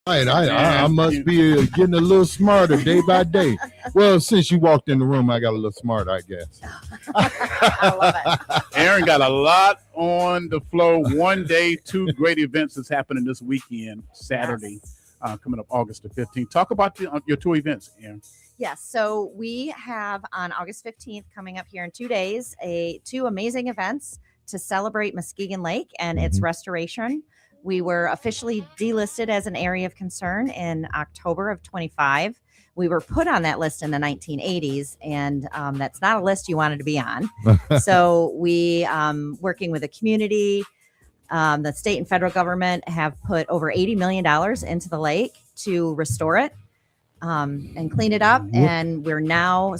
Right, I must be getting a little smarter day by day. Well, since you walked in the room, I got a little smarter, I guess. I love it. Aaron got a lot on the flow. One day, two great events is happening this weekend, Saturday, coming up August the 15th. Talk about your two events, Aaron. Yes, so we have on August 15th coming up here in 2 days, two amazing events to celebrate Muskegon Lake and its restoration. We were officially delisted as an area of concern in October of 25. We were put on that list in the 1980s, and that's not a list you wanted to be on. So we, working with the community, the state and federal government have put over $80 million into the lake to restore it and clean it up. And we're now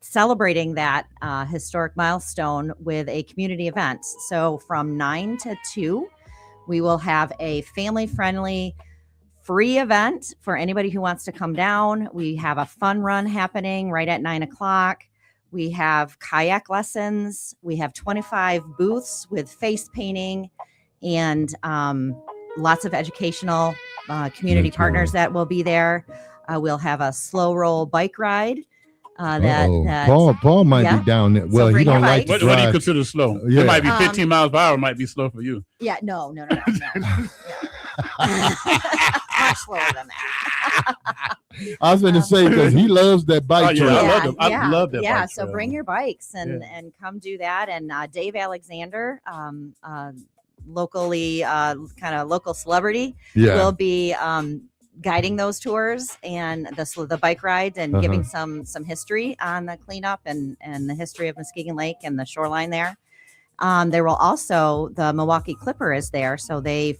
celebrating that historic milestone with a community event. So from 9 to 2, we will have a family-friendly free event for anybody who wants to come down. We have a fun run happening right at 9 o'clock. We have kayak lessons. We have 25 booths with face painting and lots of educational community partners that will be there. We'll have a slow roll bike ride. Paul might be down there. Well, he don't like to drive. What do you consider slow? It might be 15 miles per hour. It might be slow for you. Yeah, no. Much slower than that. I was going to say, because he loves that bike trail. I love that bike trail. So bring your bikes and come do that. And Dave Alexander, locally, kind of local celebrity, will be guiding those tours and the bike rides and giving some history on the cleanup and the history of Muskegon Lake and the shoreline there. There will also, the Milwaukee Clipper is there. So they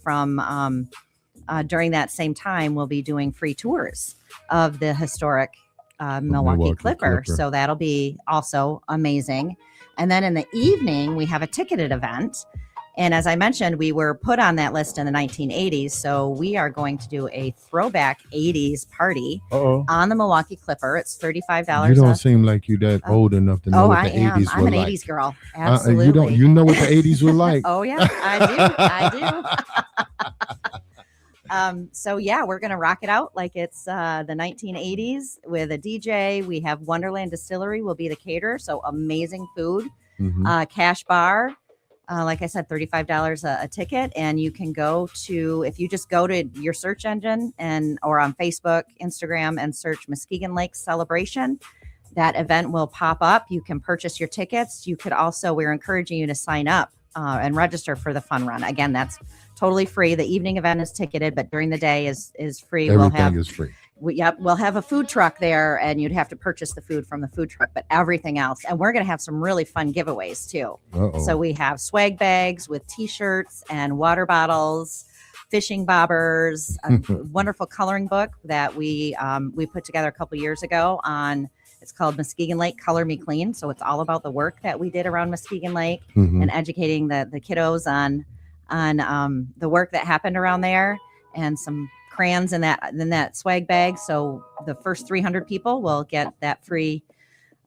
during that same time will be doing free tours of the historic Milwaukee Clipper. So that'll be also amazing. And then in the evening, we have a ticketed event. And as I mentioned, we were put on that list in the 1980s. So we are going to do a throwback 80s party on the Milwaukee Clipper. It's $35. You don't seem like you that old enough to know what the 80s were like. I'm an 80s girl. Absolutely. You know what the 80s were like. Oh, yeah, I do. So, yeah, we're going to rock it out like it's the 1980s with a DJ. We have Wonderland Distillery will be the caterer. So amazing food, cash bar. Like I said, $35 a ticket, and you can if you just go to your search engine or on Facebook, Instagram, and search Muskegon Lake Celebration, that event will pop up. You can purchase your tickets. You could also, we're encouraging you to sign up and register for the fun run. Again, that's totally free. The evening event is ticketed, but during the day is free. Everything is free. We'll have a food truck there, and you'd have to purchase the food from the food truck, but everything else. And we're going to have some really fun giveaways too. So we have swag bags with T-shirts and water bottles, fishing bobbers, a wonderful coloring book that we put together a couple years ago it's called Muskegon Lake Color Me Clean. So it's all about the work that we did around Muskegon Lake and educating the kiddos on the work that happened around there, and some crayons in that swag bag. So the first 300 people will get that free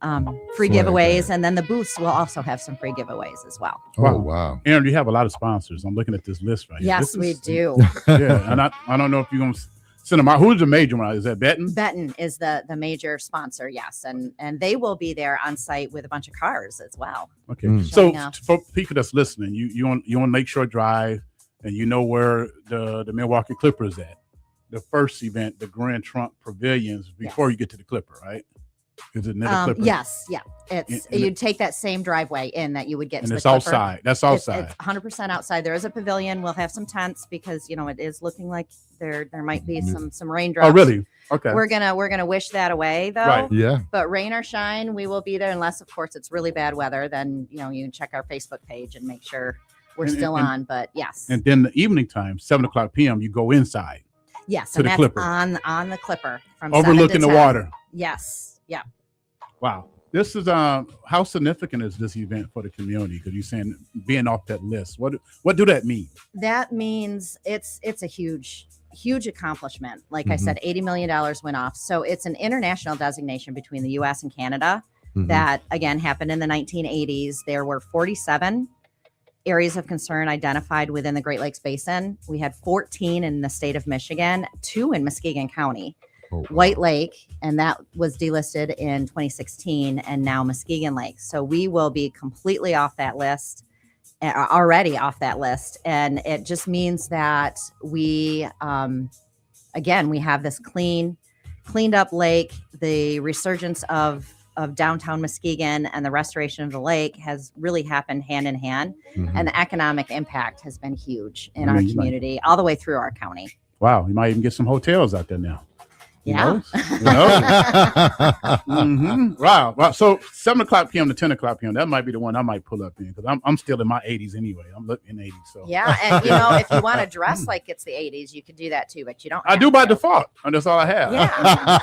giveaways, and then the booths will also have some free giveaways as well. Oh, wow. Aaron, you have a lot of sponsors. I'm looking at this list right here. Yes, we do. Yeah, and I don't know if you're going to send them out. Who's the major one? Is that Benton? Benton is the major sponsor, yes, and they will be there on site with a bunch of cars as well. Okay, so for people that's listening, you want to make sure drive, and you know where the Milwaukee Clipper is at. The first event, the Grand Trunk Pavilions, before you get to the Clipper, right? Is it near the Clipper? Yes, yeah. You'd take that same driveway in that you would get to the it's Clipper. Outside. That's outside. It's 100% outside. There is a pavilion. We'll have some tents because it is looking like there might be some raindrops. Oh, really? Okay. We're gonna wish that away though. Right. Yeah. But rain or shine, we will be there unless, of course, it's really bad weather. Then you can check our Facebook page and make sure we're still on. But yes. And then the evening time, 7:00 p.m., you go inside. Yes, to and the that's Clipper. on the Clipper from overlooking 7 to the 10. water. Yes. Yeah. Wow. This is how significant is this event for the community? Because you're saying being off that list. What do that mean? That means it's a huge accomplishment. Like I said, $80 million went off. So it's an international designation between the U.S. and Canada that, again, happened in the 1980s. There were 47 areas of concern identified within the Great Lakes Basin. We had 14 in the state of Michigan, 2 in Muskegon County. Oh, White Lake, and that was delisted in 2016, and now Muskegon Lake. So we will be completely off that list, already off that list. And it just means that we, again, we have this cleaned up lake. The resurgence of downtown Muskegon and the restoration of the lake has really happened hand in hand. Mhm. And the economic impact has been huge in our community, all the way through our county. Wow, you might even get some hotels out there now. Yeah. Wow. So 7:00 p.m. to 10:00 p.m. That might be the one I might pull up in because I'm still in my 80s anyway. I'm looking 80s. So Yeah, and if you want to dress like it's the 80s, you could do that too, but you don't. I do by default, and that's all I have. Yeah.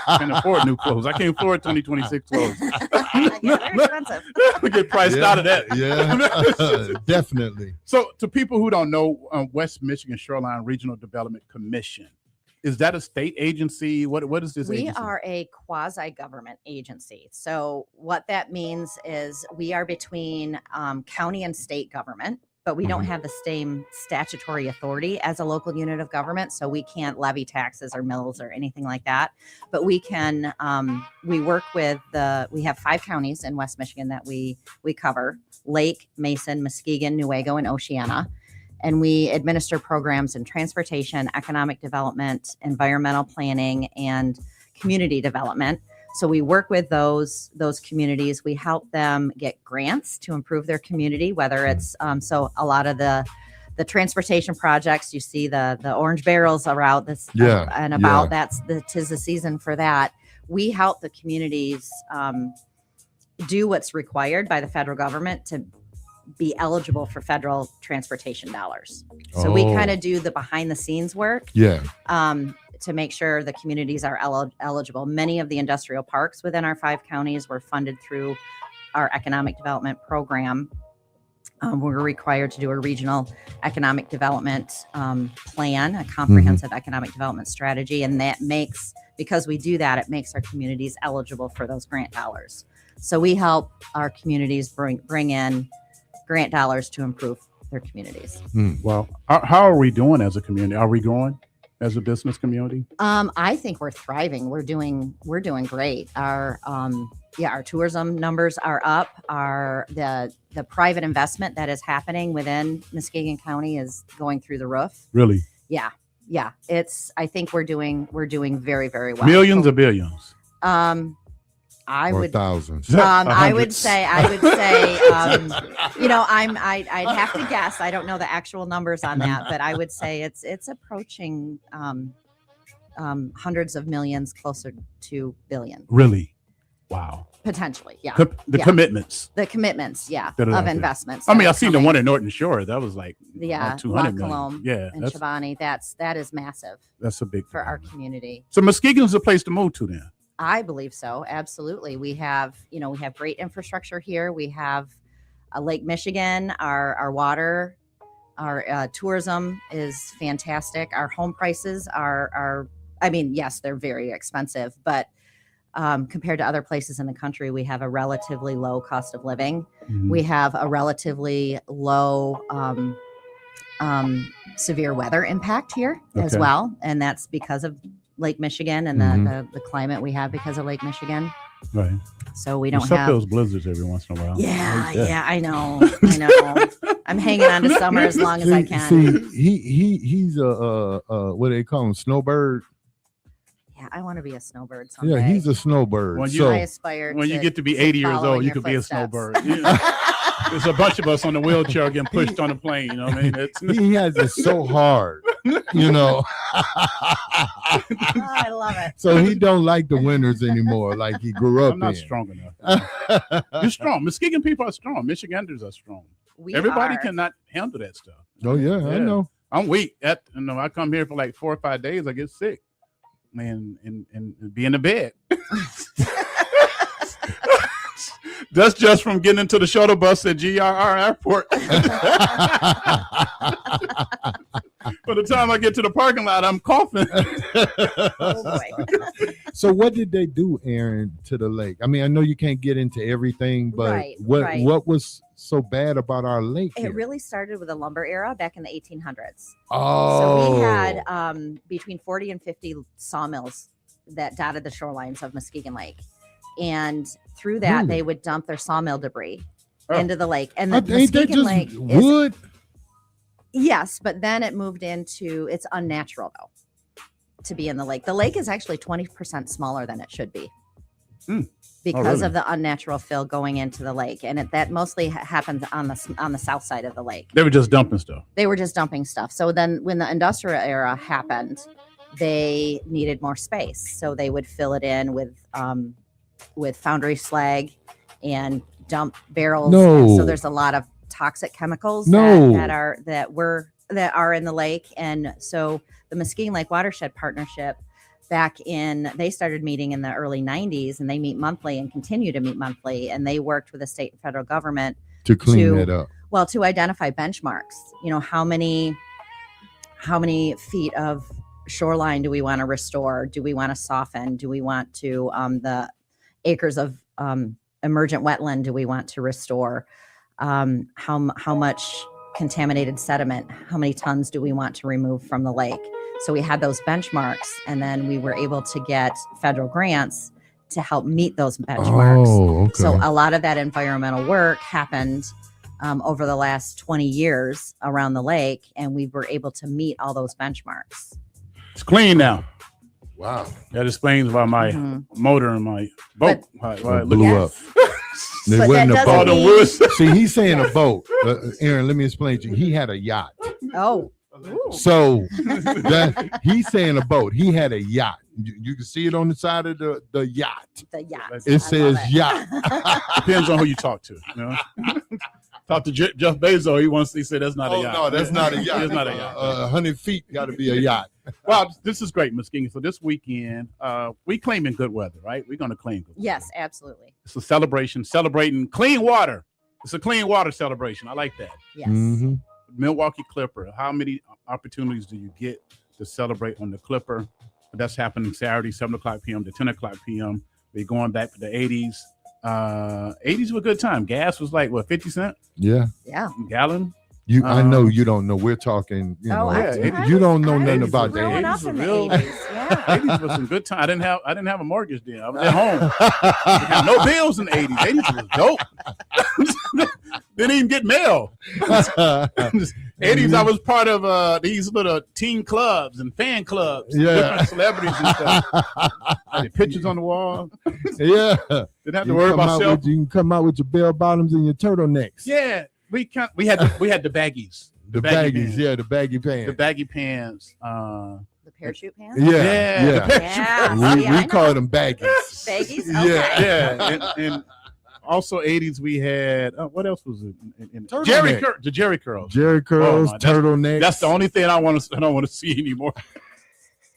I can't afford new clothes. I can't afford 2026 clothes. Yeah, they're expensive. We get priced out of that. Yeah, definitely. So, to people who don't know, West Michigan Shoreline Regional Development Commission. Is that a state agency? What is this We agency? are a quasi-government agency. So what that means is we are between county and state government, but we don't have the same statutory authority as a local unit of government. So we can't levy taxes or mills or anything like that. But we can, we work with we have 5 counties in West Michigan that we cover: Lake, Mason, Muskegon, Newaygo, and Oceana. And we administer programs in transportation, economic development, environmental planning, and community development. So we work with those communities. We help them get grants to improve their community, whether it's so a lot of the transportation projects, you see the orange barrels around this and about that's tis the season for that. We help the communities do what's required by the federal government to be eligible for federal transportation dollars. So we kind of do the behind the scenes work to make sure the communities are eligible. Many of the industrial parks within our 5 counties were funded through our economic development program. We're required to do a regional economic development plan, a comprehensive economic development strategy. And that makes, because we do that, it makes our communities eligible for those grant dollars. So we help our communities bring in grant dollars to improve their communities. Well, how are we doing as a community? Are we growing as a business community? I think we're thriving. We're doing great. Our tourism numbers are up. The private investment that is happening within Muskegon County is going through the roof. Really? Yeah. I think we're doing very, very well. Millions or billions? I or would thousands. I would say, I'd have to guess. I don't know the actual numbers on that, but I would say it's approaching hundreds of millions, closer to billion. Really? Wow. Potentially, yeah. Commitments. The commitments, That are of out there. investments. I mean, I've seen the one in Norton Shore. That was like 200 Loch million. Colomb Yeah, and Chobani. That is massive that's a big for thing. our community. So Muskegon's a place to move to then. I believe so. Absolutely. We have great infrastructure here. We have Lake Michigan, our water, our tourism is fantastic. Our home prices are, yes, they're very expensive, but compared to other places in the country, we have a relatively low cost of living. We have a relatively low severe weather impact here as well. And that's because of Lake Michigan and the climate we have because of Lake Michigan. Right. So we don't Except have those blizzards every once in a while. Yeah, I know. I'm hanging on to summer as long as I can. See, he's a what do they call him? Snowbird. Yeah, I want to be a snowbird someday. Yeah, he's a snowbird. I aspire when to, you get to be 80 years follow old, in you your could be a footsteps. snowbird. Yeah. There's a bunch of us on the wheelchair getting pushed on the plane. You know what I mean? He has it so hard, I love it. So he don't like the winters anymore, like he grew up I'm not in. strong enough. You're strong. Muskegon people are strong. Michiganders are strong. Everybody cannot handle that stuff. Oh yeah, I know. I'm weak. I come here for like 4 or 5 days. I get sick, man, and be in the bed. That's just from getting into the shuttle bus at GRR Airport. By the time I get to the parking lot, I'm coughing. Oh boy. So what did they do, Erin, to the lake? I mean, I know you can't get into everything, but Right. what was so bad about our lake It here? really started with the lumber era back in the 1800s. Oh, So we had between 40 and 50 sawmills that dotted the shorelines of Muskegon Lake. And through that, Really? they would dump their sawmill debris Oh. into the lake. And the ain't that Muskegon just Lake wood? yes, but then it moved into, it's unnatural though, to be in the lake. The lake is actually 20% smaller than it should be. Because really? of the unnatural fill going into the lake, and that mostly happens on the south side of the lake. They were just dumping stuff. They were just dumping stuff. So then, when the industrial era happened, they needed more space, so they would fill it in with foundry slag and dump barrels. No. And so there's a lot of toxic chemicals No. that are in the lake, and so the Muskegon Lake Watershed Partnership. They started meeting in the early 90s, and they meet monthly and continue to meet monthly. And they worked with the state and federal government To clean that up. well, to identify benchmarks. You know, how many feet of shoreline do we want to restore? Do we want to soften? Do we want to the acres of emergent wetland do we want to restore? How much contaminated sediment? How many tons do we want to remove from the lake? So we had those benchmarks, and then we were able to get federal grants to help meet those benchmarks. Oh, okay. So a lot of that environmental work happened over the last 20 years around the lake, and we were able to meet all those benchmarks. It's clean now. Wow. That explains why my Mhm. motor and my boat why it It look- blew up. It But wasn't that a all doesn't the boat. mean- woods. See, he's saying a boat. Aaron, let me explain to you. He had a yacht. Oh, So he's saying a boat. He had a yacht. You can see it on the side of the yacht. the yacht. It It I says love it. yacht. Depends on who you talk to. You know? Talk to Jeff Bezos. He said that's not a Oh yacht. no, that's not a yacht. It's not a yacht. 100 feet got to be a yacht. Well, this is great, Muskegon. So this weekend, we claiming good weather, right? We're going to claim good weather. Yes, absolutely. It's a celebration, celebrating clean water. It's a clean water celebration. I like that. Yes. Mhm. Milwaukee Clipper. How many opportunities do you get to celebrate on the Clipper? That's happening Saturday, 7 o'clock p.m. to 10 o'clock p.m. We're going back to the 80s. 80s were a good time. Gas was like, what, 50 cents Yeah. Yeah. a gallon? I know you don't know. We're talking, you know, I yeah, do. I you was- don't know I nothing was about growing the up 80s in were the real. 80s. Yeah. 80s was some good time. I didn't have a mortgage then. I was at home. I had no bills in the 80s. 80s was dope. Didn't even get mail. 80s, I was part of these little teen clubs and fan clubs. Yeah. Different celebrities and stuff. I had pictures on the wall. Yeah. Didn't have to worry about self. You can come out with your bell bottoms and your turtlenecks. Yeah, we had the baggies. The baggy baggies, pants. yeah, the baggy pants. The baggy pants. The parachute pants. Yeah, Yeah. yeah. Yeah. We, See, I we call them baggies. Baggies? Yeah. Okay. Yeah, and also 80s we had what else was it? Turtleneck. Jerry curls. Jerry curls, my, turtlenecks. That's the only thing I don't want to see anymore.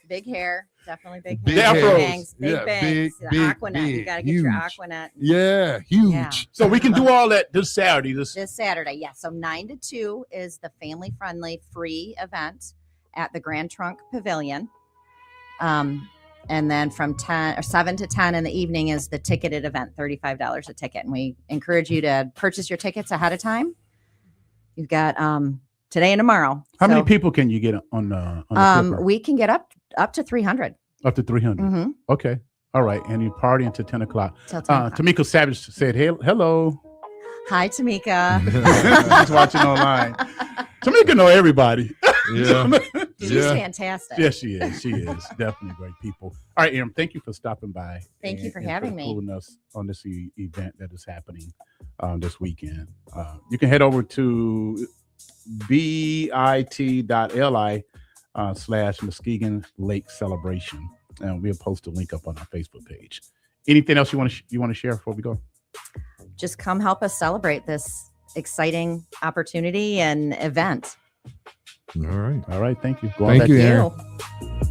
Big hair. Definitely big Big hair. afros. Bangs. Big Yeah, bangs. big, The big, Aquanet. big, You got to get your huge. Aquanet. Yeah, huge. Yeah. So we can do all that this Saturday. This Saturday, yeah. So 9 to 2 is the family-friendly free event at the Grand Trunk Pavilion. And then from 7 to 10 in the evening is the ticketed event, $35 a ticket. And we encourage you to purchase your tickets ahead of time. You've got today and tomorrow. How many So, people can you get on the Clipper? we can get up to 300. Up to 300. Mm-hmm. Okay. All right. And you party until 10 o'clock. Till 10 o'clock. Tamika Savage said, hey, hello. Hi, Tamika. She's watching online. Tamika know everybody. Yeah. She's Yeah. fantastic. Yes, she is. She is definitely great people. All right, Erin, thank you for stopping by. Thank you for and having me. including us on this event that is happening this weekend. You can head over to bit.li/Muskegon Lake Celebration, and we'll post a link up on our Facebook page. Anything else you want to share before we go? Just come help us celebrate this exciting opportunity and event. All right. All right, thank you. Go on Thank back you, to- Erin. You.